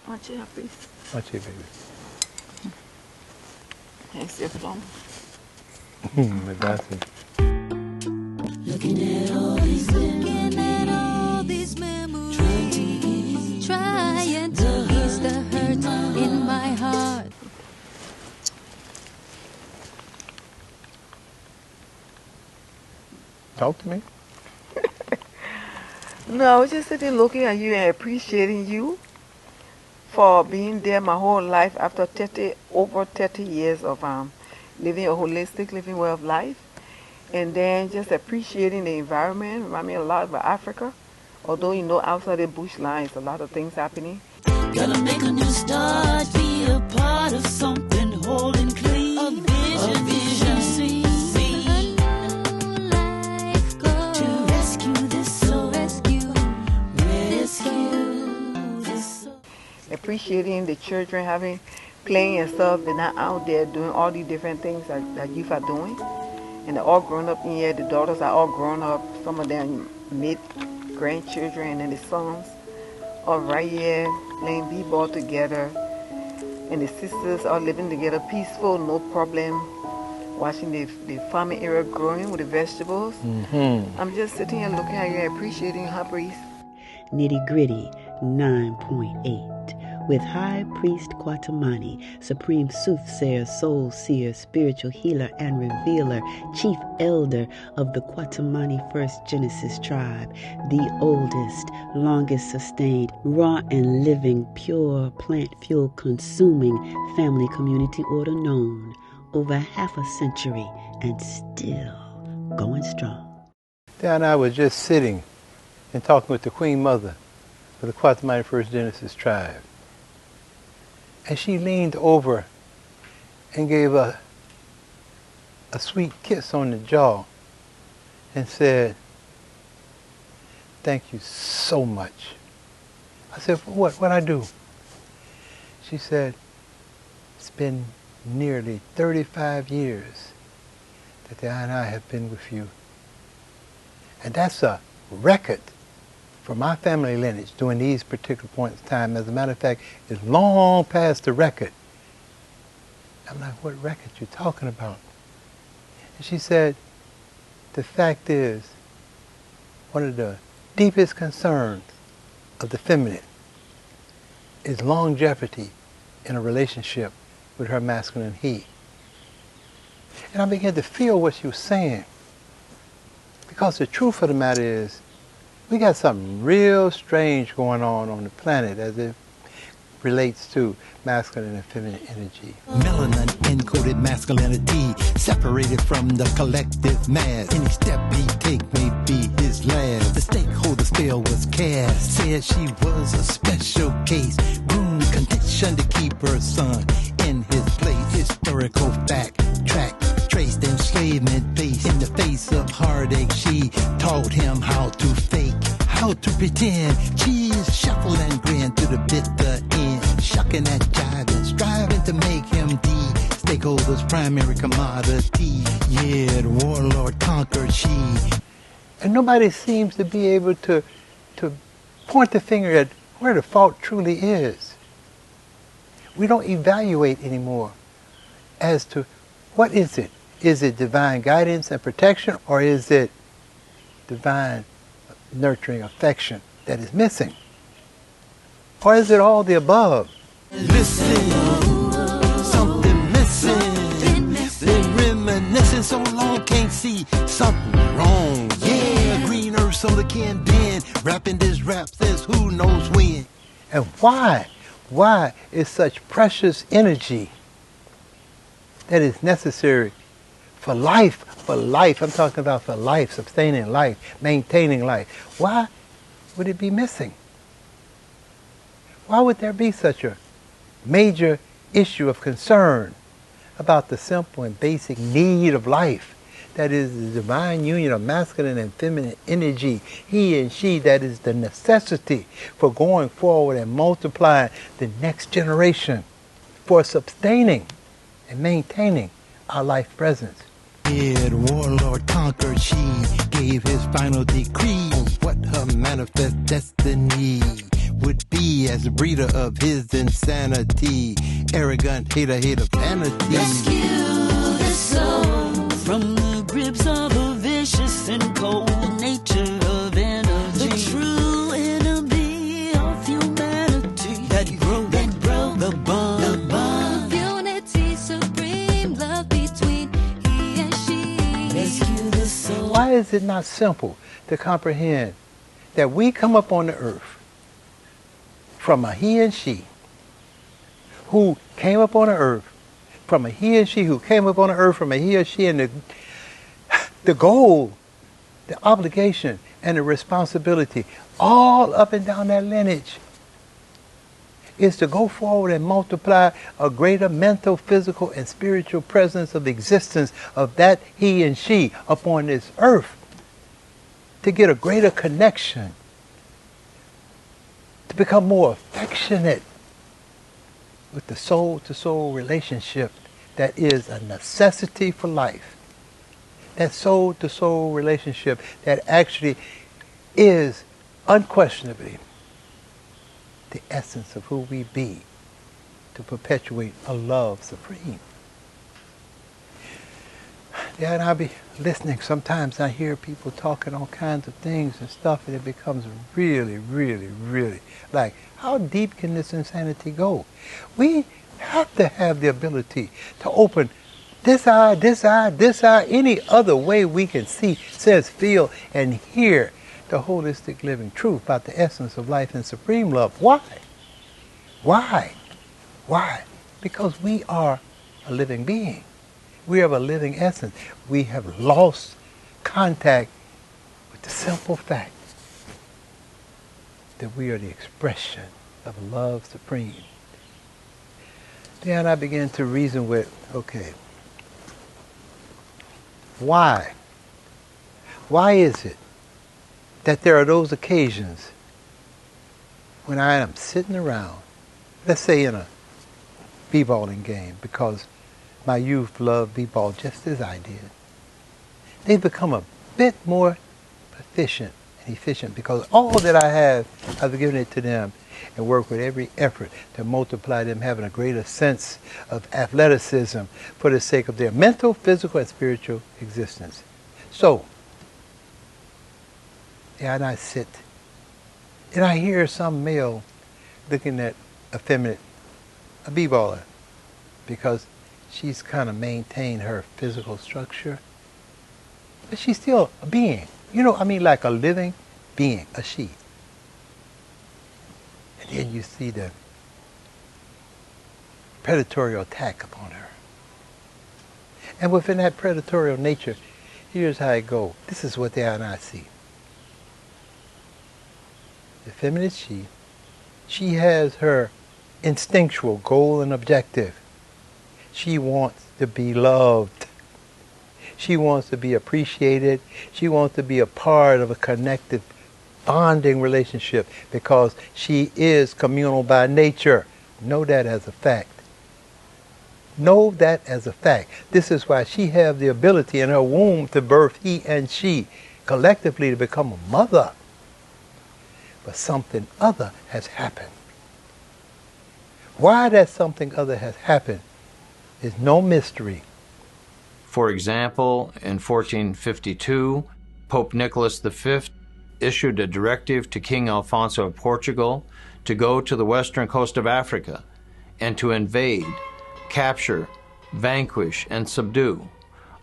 Moitié à plus. Moitié, baby. Et c'est bon. Mais that's it. Looking at all these memories, trying to ease the hurt in my heart. Talk to me. No, I was just sitting looking at you and appreciating you for being there my whole life after over 30 years of living a holistic living way of life. And then just appreciating the environment. Remind me a lot about Africa. Although you know outside the bush lines, a lot of things happening. Gotta make a new start, be a part of something whole and clean. A vision, see. To rescue this soul, rescue this soul. Appreciating the children playing and stuff. They're not out there doing all these different things that youth are doing. And they're all grown up in here. The daughters are all grown up. Some of them grandchildren, and then the sons are right here playing b-ball together. And the sisters are living together peaceful, no problem. Watching the farming area growing with the vegetables. Mm-hmm. I'm just sitting here looking at you and appreciating her breeze. Nitty Gritty 9.8 with High Priest Kwatamani, Supreme Soothsayer, Soul Seer, Spiritual Healer and Revealer, Chief Elder of the Kwatamani First Genesis Tribe, the oldest, longest sustained, raw and living, pure plant fuel consuming family community order known over half a century and still going strong. Dad and I was just sitting and talking with the Queen Mother of the Kwatamani First Genesis Tribe. And she leaned over and gave a sweet kiss on the jaw and said, "Thank you so much." I said, "What I do?" She said, "It's been nearly 35 years that Dad and I have been with you. And that's a record for my family lineage during these particular points in time. As a matter of fact, it's long past the record." I'm like, "What record you talking about?" And she said, "The fact is, one of the deepest concerns of the feminine is longevity in a relationship with her masculine he." And I began to feel what she was saying. Because the truth of the matter is, we got something real strange going on the planet as it relates to masculine and feminine energy. Melanin encoded masculinity, separated from the collective mass. Any step he take may be his last. The stakeholder spell was cast. Said she was a special case, groomed, conditioned to keep her son in his place. Historical fact, track, traced enslavement face. In the face of heartache, she taught him how to fake, how to pretend. Cheese, shuffle and grin to the bitter end. Shucking and jiving, striving to make him the stakeholder's primary commodity. Yeah, the warlord conquered she. And nobody seems to be able to point the finger at where the fault truly is. We don't evaluate anymore as to what is it. Is it divine guidance and protection, or is it divine nurturing affection that is missing? Or is it all the above? Listen, something missing. Been reminiscing so long, can't see something wrong. Yeah, green earth so the can bend. Rapping this rap says who knows when. And why? Why is such precious energy that is necessary for life? For life, I'm talking about for life, sustaining life, maintaining life. Why would it be missing? Why would there be such a major issue of concern about the simple and basic need of life? That is the divine union of masculine and feminine energy, he and she, that is the necessity for going forward and multiplying the next generation, for sustaining and maintaining our life presence. Yeah, the warlord conquered, she gave his final decree on what her manifest destiny would be as a breeder of his insanity. Arrogant hater vanity. Rescue the soul from the grips of a vicious and cold nature of energy. The true enemy of humanity that broke the bond. The bond. Unity, supreme love between he and she. Rescue the soul. Why is it not simple to comprehend that we come up on the earth from a he and she who came up on the earth, from a he and she who came up on the earth from a he or she, and the goal, the obligation, and the responsibility, all up and down that lineage, is to go forward and multiply a greater mental, physical, and spiritual presence of existence of that he and she upon this earth, to get a greater connection, to become more affectionate with the soul-to-soul relationship that is a necessity for life. That soul-to-soul relationship that actually is unquestionably the essence of who we be, to perpetuate a love supreme. Yeah, and I'll be listening sometimes, I hear people talking all kinds of things and stuff, and it becomes really, really, really like, how deep can this insanity go? We have to have the ability to open this eye, this eye, this eye, any other way we can see, sense, feel, and hear the holistic living truth about the essence of life and supreme love. Why? Why? Why? Because we are a living being. We have a living essence. We have lost contact with the simple fact that we are the expression of love supreme. Then I began to reason with, okay, why? Why is it that there are those occasions when I am sitting around, let's say in a b-balling game, because my youth loved b-ball just as I did. They've become a bit more efficient and efficient because all that I have, I've given it to them and work with every effort to multiply them having a greater sense of athleticism for the sake of their mental, physical, and spiritual existence. So, yeah, and I sit and I hear some male looking at a b-baller, because she's kind of maintained her physical structure, but she's still a being. You know, I mean, like a living being, a she. And then you see the predatory attack upon her. And within that predatory nature, here's how it goes. This is what they are and I see. The feminine she has her instinctual goal and objective. She wants to be loved. She wants to be appreciated. She wants to be a part of a connected, bonding relationship because she is communal by nature. Know that as a fact. Know that as a fact. This is why she has the ability in her womb to birth he and she collectively to become a mother. But something other has happened. Why that something other has happened is no mystery. For example, in 1452, Pope Nicholas V issued a directive to King Alfonso of Portugal to go to the western coast of Africa and to invade, capture, vanquish, and subdue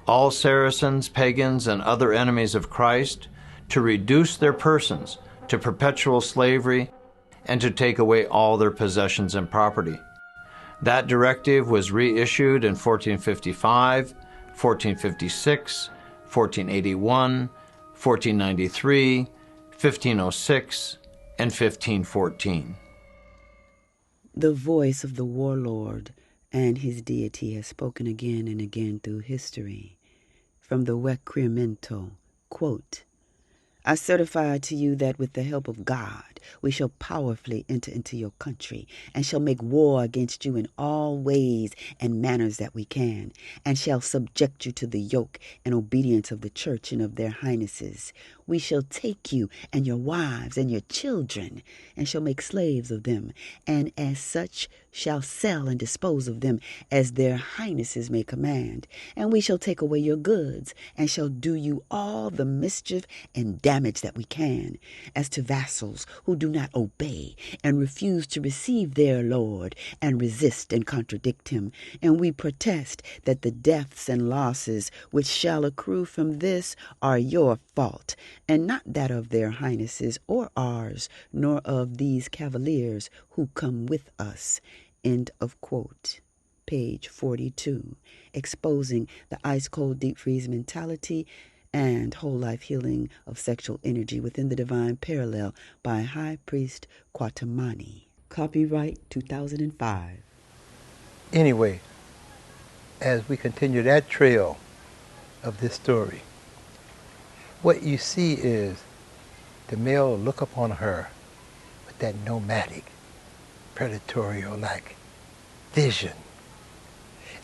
all Saracens, pagans, and other enemies of Christ, to reduce their persons to perpetual slavery, and to take away all their possessions and property. That directive was reissued in 1455, 1456, 1481, 1493, 1506, and 1514. The voice of the warlord and his deity has spoken again and again through history. From the Weccriamento, quote, I certify to you that with the help of God we shall powerfully enter into your country, and shall make war against you in all ways and manners that we can, and shall subject you to the yoke and obedience of the church and of their highnesses. We shall take you and your wives and your children, and shall make slaves of them, and as such shall sell and dispose of them as their highnesses may command. And we shall take away your goods, and shall do you all the mischief and damage that we can, as to vassals who do not obey and refuse to receive their lord, and resist and contradict him. And we protest that the deaths and losses which shall accrue from this are your fault, and not that of their highnesses or ours, nor of these cavaliers who come with us. End of quote. Page 42, exposing the ice-cold deep-freeze mentality and whole life healing of sexual energy within the divine parallel by High Priest Kwatamani. Copyright 2005. Anyway, as we continue that trail of this story, what you see is the male look upon her with that nomadic, predatorial-like vision.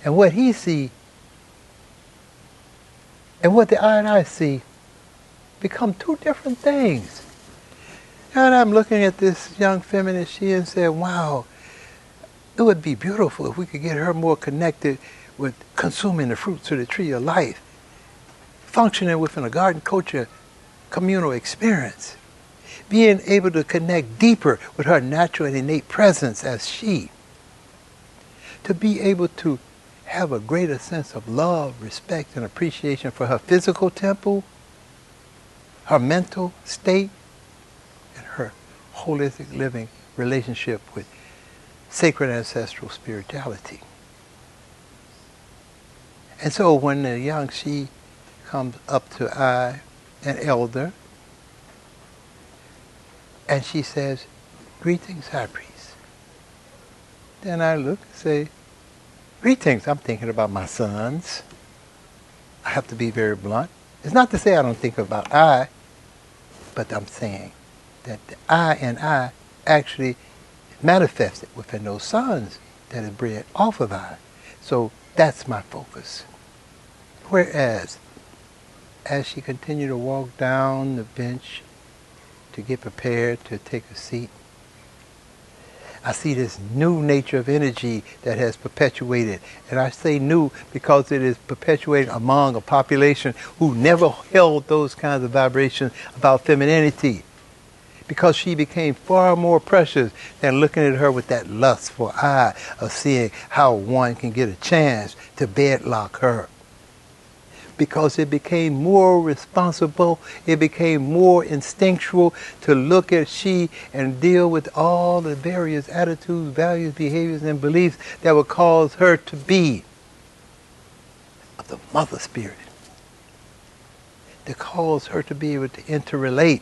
And what he see and what the eye and I see become two different things. And I'm looking at this young feminine she and said, wow, it would be beautiful if we could get her more connected with consuming the fruits of the tree of life, functioning within a garden culture communal experience, being able to connect deeper with her natural and innate presence as she, to be able to have a greater sense of love, respect, and appreciation for her physical temple, her mental state, and her holistic living relationship with sacred ancestral spirituality. And so when the young she comes up to I, an elder, and she says, "Greetings, High Priest." Then I look and say, "Greetings." I'm thinking about my sons. I have to be very blunt. It's not to say I don't think about I, but I'm saying that the I and I actually manifested within those sons that is bred off of I. So that's my focus. Whereas, as she continued to walk down the bench to get prepared to take a seat, I see this new nature of energy that has perpetuated. And I say new because it is perpetuated among a population who never held those kinds of vibrations about femininity. Because she became far more precious than looking at her with that lustful eye of seeing how one can get a chance to bedlock her. Because it became more responsible, it became more instinctual to look at she and deal with all the various attitudes, values, behaviors, and beliefs that would cause her to be of the mother spirit. That cause her to be able to interrelate,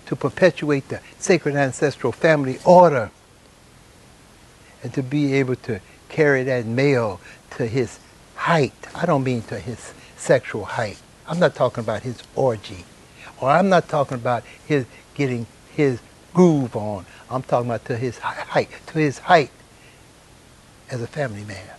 to perpetuate the sacred ancestral family order, and to be able to carry that male to his height. I don't mean to his sexual height. I'm not talking about his orgy, or I'm not talking about his getting his groove on. I'm talking about to his height as a family man.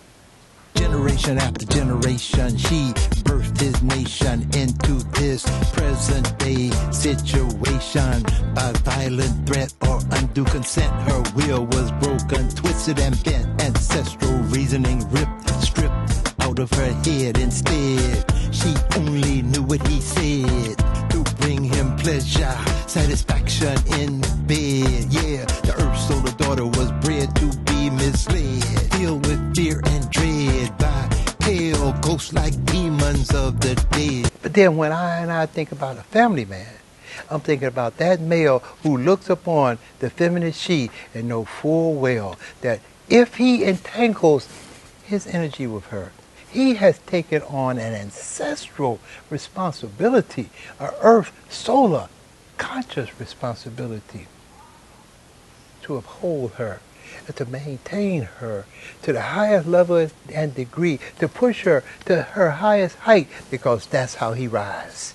Generation after generation, she birthed his nation into this present day situation. By violent threat or undue consent, her will was broken, twisted and bent. Ancestral reasoning ripped, stripped out of her head. Instead, she only knew what he said to bring him pleasure, satisfaction in bed. Yeah, the earth solar daughter was bred to be misled, filled with fear and dread by pale ghosts like demons of the dead. But then when I think about a family man, I'm thinking about that male who looks upon the feminine she and know full well that if he entangles his energy with her, he has taken on an ancestral responsibility, an earth solar conscious responsibility to uphold her and to maintain her to the highest level and degree, to push her to her highest height, because that's how he rises.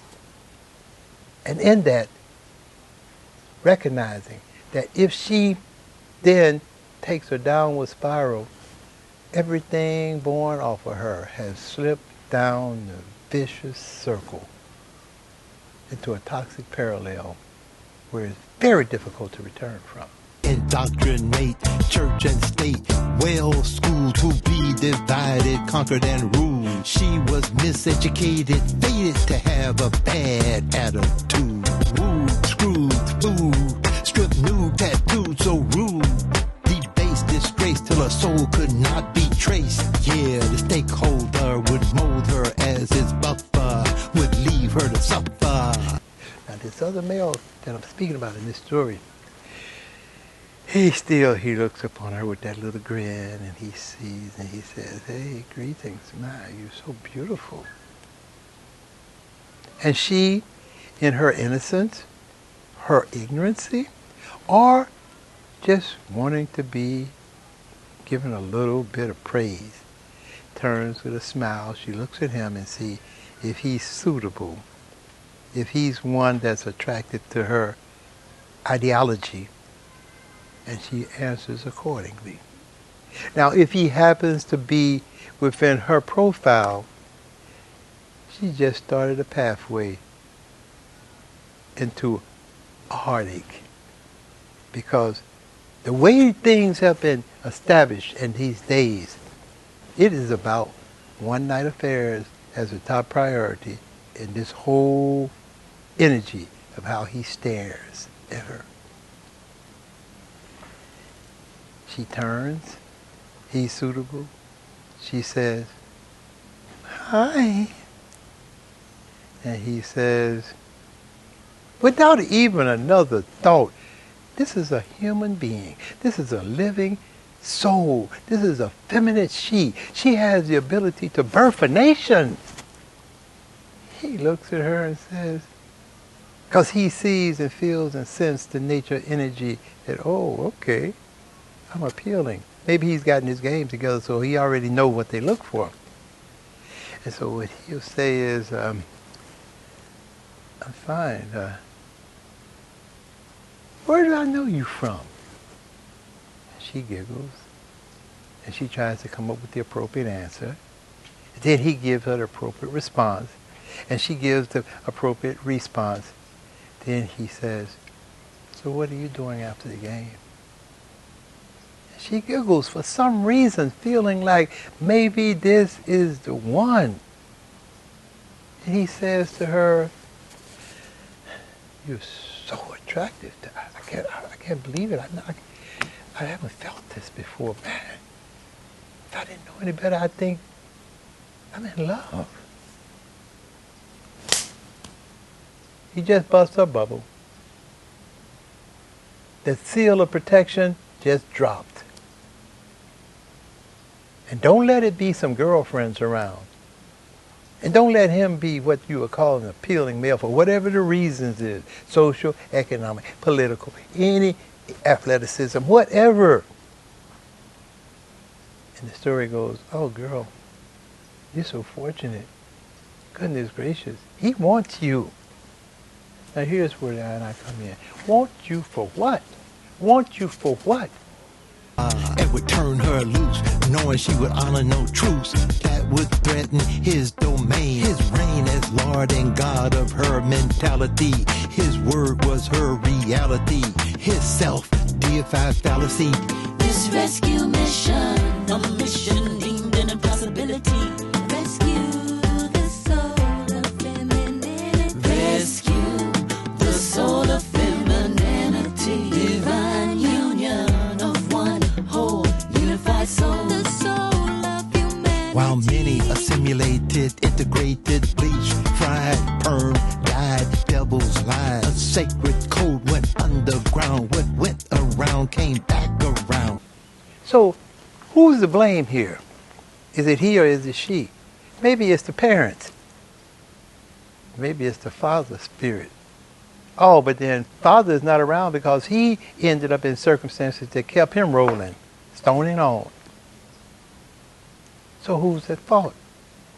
And in that, recognizing that if she then takes a downward spiral, everything born off of her has slipped down the vicious circle into a toxic parallel where it's very difficult to return from. Indoctrinate church and state, well schooled to be divided, conquered and ruled. She was miseducated, fated to have a bad attitude. Rude, screwed, food, stripped nude, tattooed so rude. Debased, disgraced till her soul could not be traced. Yeah, the stakeholder would mold her as his buffer, would leave her to suffer. Now this other male that I'm speaking about in this story, he looks upon her with that little grin, and he sees and he says, "Hey, greetings, my, you're so beautiful." And she, in her innocence, her ignorancy, or just wanting to be given a little bit of praise, turns with a smile. She looks at him and sees if he's suitable, if he's one that's attracted to her ideology, and she answers accordingly. Now, if he happens to be within her profile, she just started a pathway into a heartache, because the way things have been established in these days, it is about one-night affairs as a top priority in this whole energy of how he stares at her. She turns, he's suitable. She says, "Hi." And he says, without even another thought, this is a human being. This is a living soul. This is a feminine she. She has the ability to birth a nation. He looks at her and says, because he sees and feels and senses the nature energy that, oh, okay, I'm appealing. Maybe he's gotten his game together so he already know what they look for. And so what he'll say is, I'm fine. Where do I know you from? And she giggles, and she tries to come up with the appropriate answer. Then he gives her the appropriate response, and she gives the appropriate response. Then he says, "So what are you doing after the game?" And she giggles for some reason, feeling like maybe this is the one. And he says to her, "You're so attractive. I can't believe it. I haven't felt this before, man. If I didn't know any better, I'd think I'm in love." He just busts her bubble. The seal of protection just dropped. And don't let it be some girlfriends around. And don't let him be what you would call an appealing male for whatever the reasons is. Social, economic, political, any athleticism, whatever. And the story goes, "Oh girl, you're so fortunate. Goodness gracious. He wants you." Now here's where I and I come in. Want you for what? Want you for what? And would turn her loose, knowing she would honor no truce that would threaten his domain, his reign as Lord and God of her mentality. His word was her reality, his self-deified fallacy. This rescue mission, a mission deemed an impossibility. Rescue the soul of femininity. Rescue the soul of femininity. Divine union of one whole unified soul. The soul of humanity. While many assimilated, integrated, bleached, fried, permed, dyed, devils lied. A sacred code went underground. What went around came back around. So, who's to blame here? Is it he or is it she? Maybe it's the parents. Maybe it's the father spirit. Oh, but then father is not around because he ended up in circumstances that kept him rolling, stoning on. So who's at fault?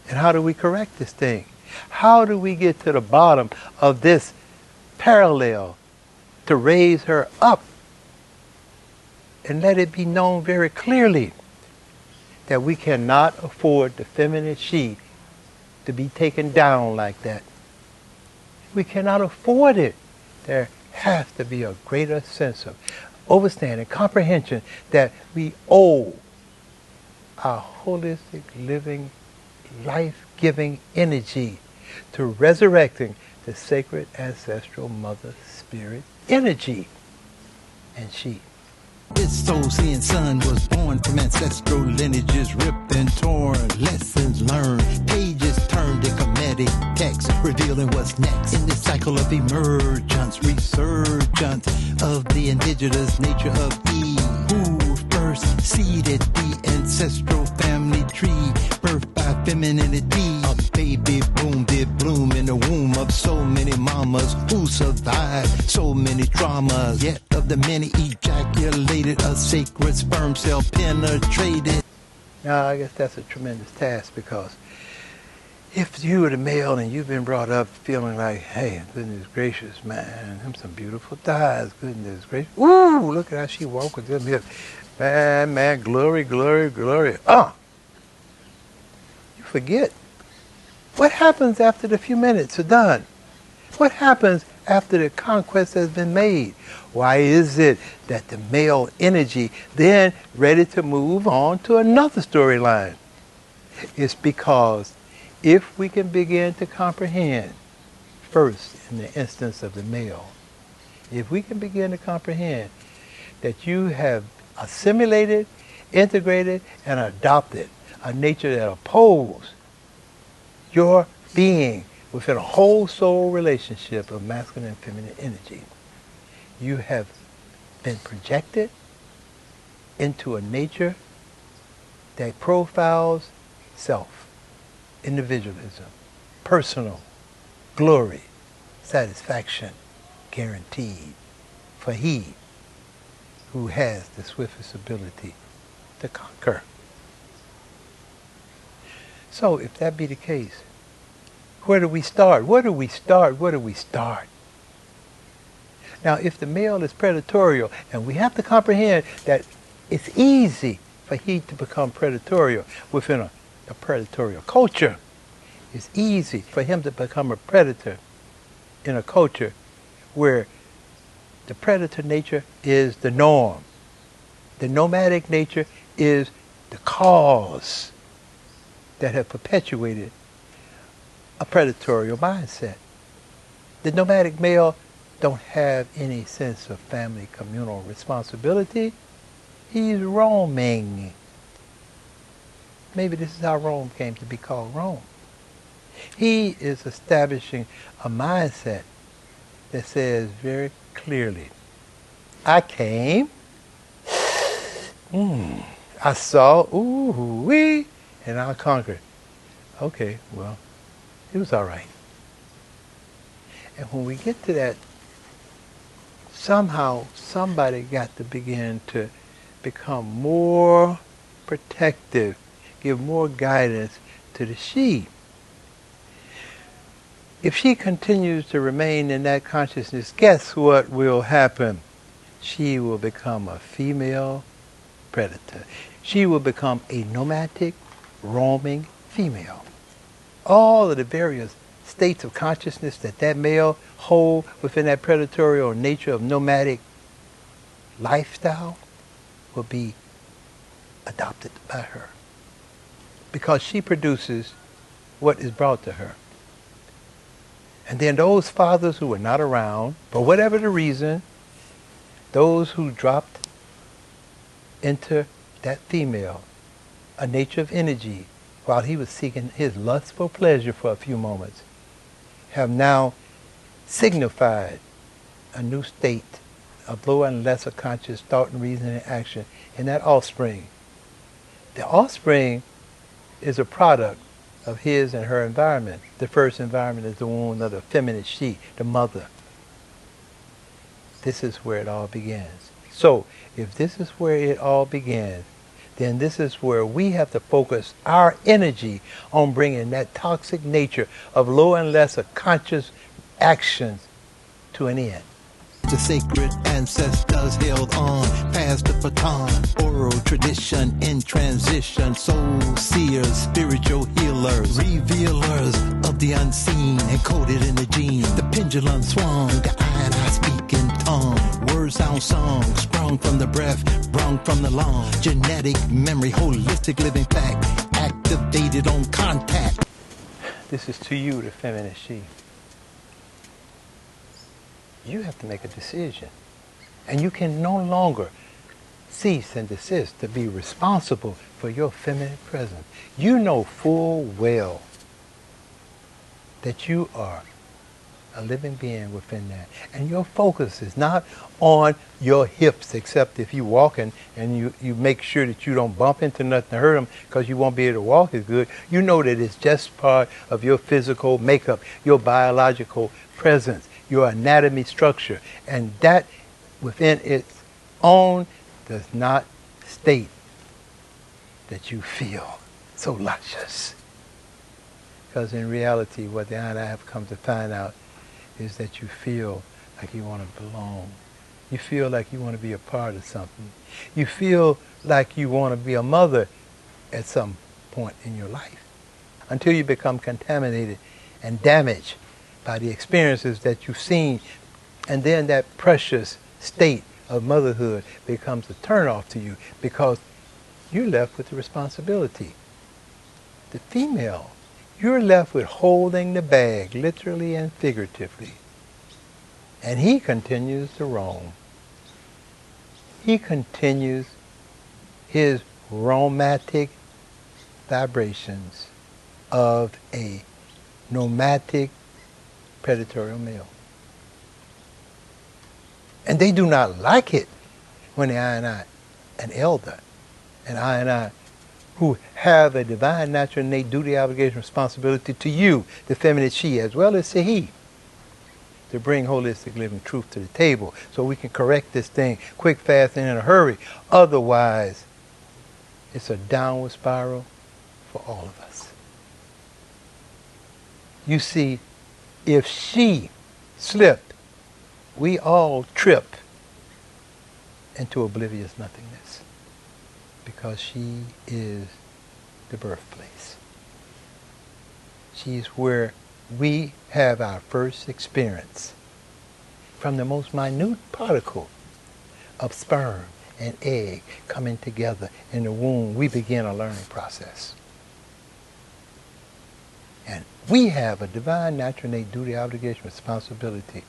And how do we correct this thing? How do we get to the bottom of this parallel to raise her up and let it be known very clearly that we cannot afford the feminine she to be taken down like that. We cannot afford it. There has to be a greater sense of understanding, comprehension that we owe our holistic, living, life-giving energy to resurrecting the sacred ancestral mother spirit energy. And she. His soul-seeing son was born from ancestral lineages, ripped and torn, lessons learned, pages turned to comedic text, revealing what's next in this cycle of emergence, resurgence of the indigenous nature of Eve, who first seeded the ancestral family tree, birthed by femininity. A baby boom did bloom in the womb of so many mamas who survived so many traumas, yet of the many ejaculated, a sacred sperm cell penetrated. Now, I guess that's a tremendous task, because if you were the male and you've been brought up feeling like, hey, goodness gracious, man, them some beautiful thighs, goodness gracious, ooh, look at how she walk with them hips, man, glory, glory, glory. You forget. What happens after the few minutes are done? What happens after the conquest has been made? Why is it that the male energy then ready to move on to another storyline? It's because if we can begin to comprehend, first in the instance of the male, if we can begin to comprehend that you have assimilated, integrated, and adopted a nature that opposes your being within a whole soul relationship of masculine and feminine energy, you have been projected into a nature that profiles self, individualism, personal, glory, satisfaction, guaranteed for he who has the swiftest ability to conquer. So if that be the case, where do we start? Where do we start? Where do we start? Now, if the male is predatorial, and we have to comprehend that it's easy for he to become predatorial within a predatorial culture. It's easy for him to become a predator in a culture where the predator nature is the norm. The nomadic nature is the cause that have perpetuated a predatorial mindset. The nomadic male don't have any sense of family communal responsibility. He's roaming. Maybe this is how Rome came to be called Rome. He is establishing a mindset that says very clearly, I came, I saw, and I conquered. Okay, well, it was all right. And when we get to that, somehow somebody got to begin to become more protective, give more guidance to the she. If she continues to remain in that consciousness, guess what will happen? She will become a female predator. She will become a nomadic, roaming female. All of the various states of consciousness that male hold within that predatorial nature of nomadic lifestyle will be adopted by her, because she produces what is brought to her. And then those fathers who were not around, for whatever the reason, those who dropped into that female a nature of energy while he was seeking his lustful pleasure for a few moments, have now signified a new state of lower and lesser conscious thought and reason and action in that offspring. The offspring is a product of his and her environment. The first environment is the womb of the feminine she, the mother. This is where it all begins. So, if this is where it all begins, then this is where we have to focus our energy on bringing that toxic nature of lower and lesser conscious actions to an end. The sacred ancestors held on past the baton. Oral tradition in transition. Soul seers, spiritual healers, revealers of the unseen, encoded in the gene. The pendulum swung, the eye and I speak in tongue. Words sound song, sprung from the breath, brung from the lung. Genetic memory, holistic living fact, activated on contact. This is to you, the feminine she. You have to make a decision. And you can no longer cease and desist to be responsible for your feminine presence. You know full well that you are a living being within that. And your focus is not on your hips, except if you're walking and you make sure that you don't bump into nothing to hurt them, because you won't be able to walk as good. You know that it's just part of your physical makeup, your biological presence, your anatomy structure. And that within its own does not state that you feel so luscious. Because in reality, what I have come to find out is that you feel like you want to belong. You feel like you want to be a part of something. You feel like you want to be a mother at some point in your life, until you become contaminated and damaged by the experiences that you've seen. And then that precious state of motherhood becomes a turnoff to you, because you're left with the responsibility. The female, you're left with holding the bag, literally and figuratively. And he continues to roam. He continues his romantic vibrations of a nomadic predatorial male. And they do not like it when I, an elder, and I, who have a divine, natural, innate duty, obligation, responsibility to you, the feminine she, as well as to he, to bring holistic living truth to the table so we can correct this thing quick, fast, and in a hurry. Otherwise, it's a downward spiral for all of us. You see, if she slipped, we all trip into oblivious nothingness, because she is the birthplace. She's where we have our first experience. From the most minute particle of sperm and egg coming together in the womb, we begin a learning process. And we have a divine, natural, innate duty, obligation, responsibility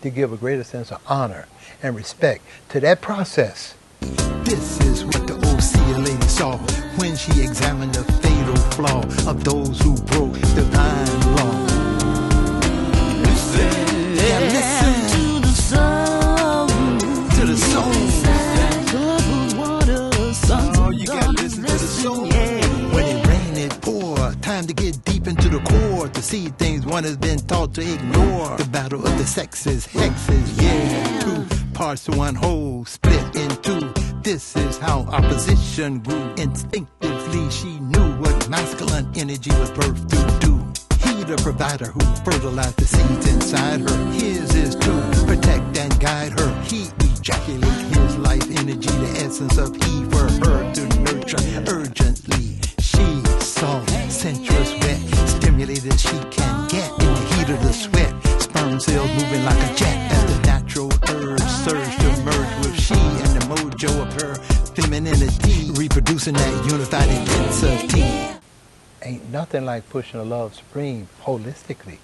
to give a greater sense of honor and respect to that process. This is what the OC lady saw when she examined the fatal flaw of those who broke divine law. Listen to the soul. To the soul. Oh, you gotta listen to the soul. When it rain, it pour. Time to get deep into the core to see things one has been taught to ignore. The battle of the sexes, hexes, yeah. Two parts to one whole, split in two. This is how opposition grew. Instinctively, she knew what masculine energy was birthed to do. He, the provider who fertilized the seeds inside her. His is to protect and guide her. He ejaculates his life energy, the essence of he, for her to nurture urgently. She soft, sensuous, wet, stimulated as she can get in the heat of the sweat. Sperm cells moving like a jet as the natural urge surge to merge with she and the mojo of her femininity, reproducing that unified intensity. Ain't nothing like pushing a love supreme holistically.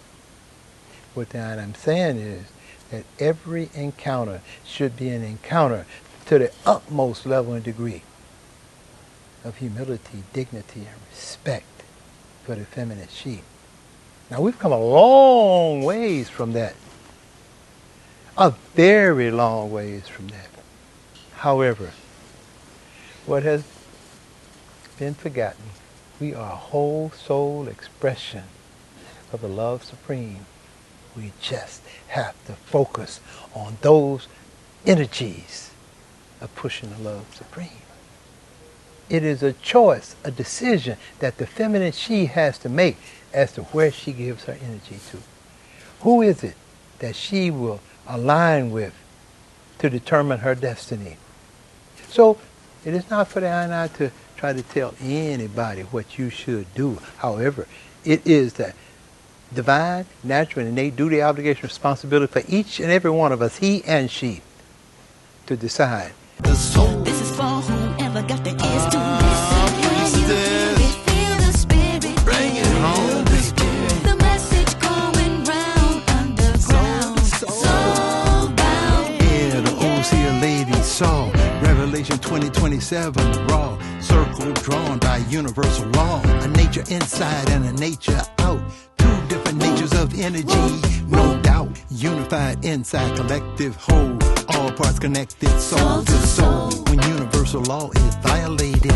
What I'm saying is that every encounter should be an encounter to the utmost level and degree of humility, dignity, and respect for the feminine she. Now, we've come a long ways from that. A very long ways from that. However, what has been forgotten, we are a whole soul expression of the love supreme. We just have to focus on those energies of pushing the love supreme. It is a choice, a decision that the feminine she has to make as to where she gives her energy to. Who is it that she will align with to determine her destiny. So it is not for the I and I to try to tell anybody what you should do. However, it is the divine, natural, and innate duty, obligation, responsibility for each and every one of us, he and she, to decide. This is for whoever got the ears to listen. When you feel the spirit, bring it home. The message going round underground, soul bound. Yeah, the Overseer lady saw Revelation 20:27 raw, circle drawn by universal law, a nature inside and a nature out, two different natures of energy, no doubt, unified inside, collective whole, all parts connected, soul to soul. When universal law is violated,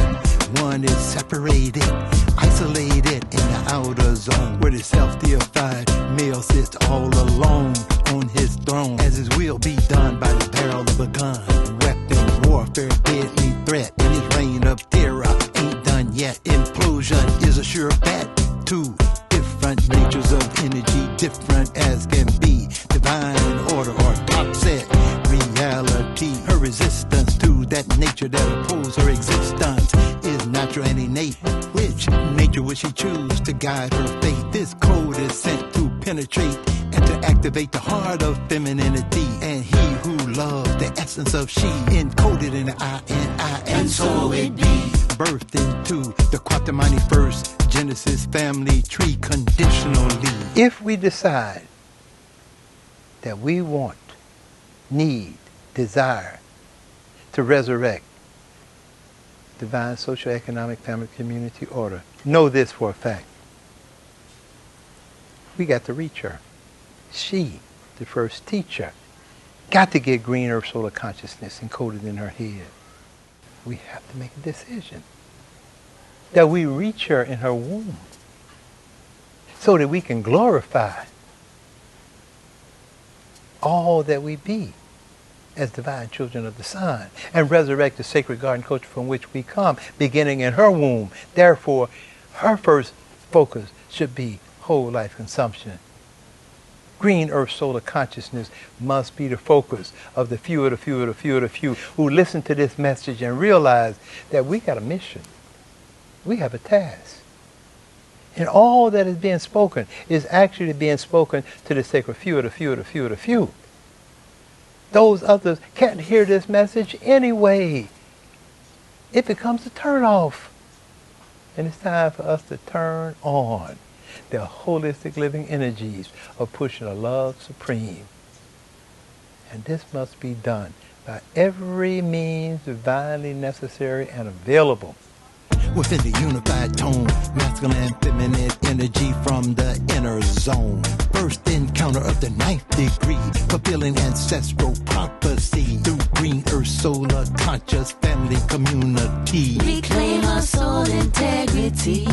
one is separated, isolated in the outer zone, where the self-deified male sits all alone on his throne, as his will be done by the barrel of a gun. Weapon warfare, deadly threat, and his reign of terror ain't done yet. Implosion is a sure bet. Two different natures of energy, different as can be. Divine order or toxic reality. Her resistance to that nature that opposes her existence is natural and innate. Which nature would she choose to guide her fate? This code is sent to penetrate and to activate the heart of femininity. And he who loves the essence of she, encoded in the I and I, and so it be. Birthed into the Kwatamani first Genesis family tree conditionally. If we decide that we want, need, desire to resurrect divine social, economic, family, community order, know this for a fact. We got to reach her. She, the first teacher, got to get green earth solar consciousness encoded in her head. We have to make a decision that we reach her in her womb so that we can glorify all that we be as divine children of the sun and resurrect the sacred garden culture from which we come, beginning in her womb. Therefore, her first focus should be whole life consumption. Green earth solar consciousness must be the focus of the few of the few of the few of the few who listen to this message and realize that we got a mission. We have a task. And all that is being spoken is actually being spoken to the sacred few of the few of the few of the few. Those others can't hear this message anyway. It becomes a turn-off. And it's time for us to turn on the holistic living energies of pushing a love supreme. And this must be done by every means divinely necessary and available. Within the unified tone, masculine and feminine energy from the inner zone. First encounter of the 9th degree, fulfilling ancestral prophecy through green earth solar conscious family community. Reclaim our soul integrity.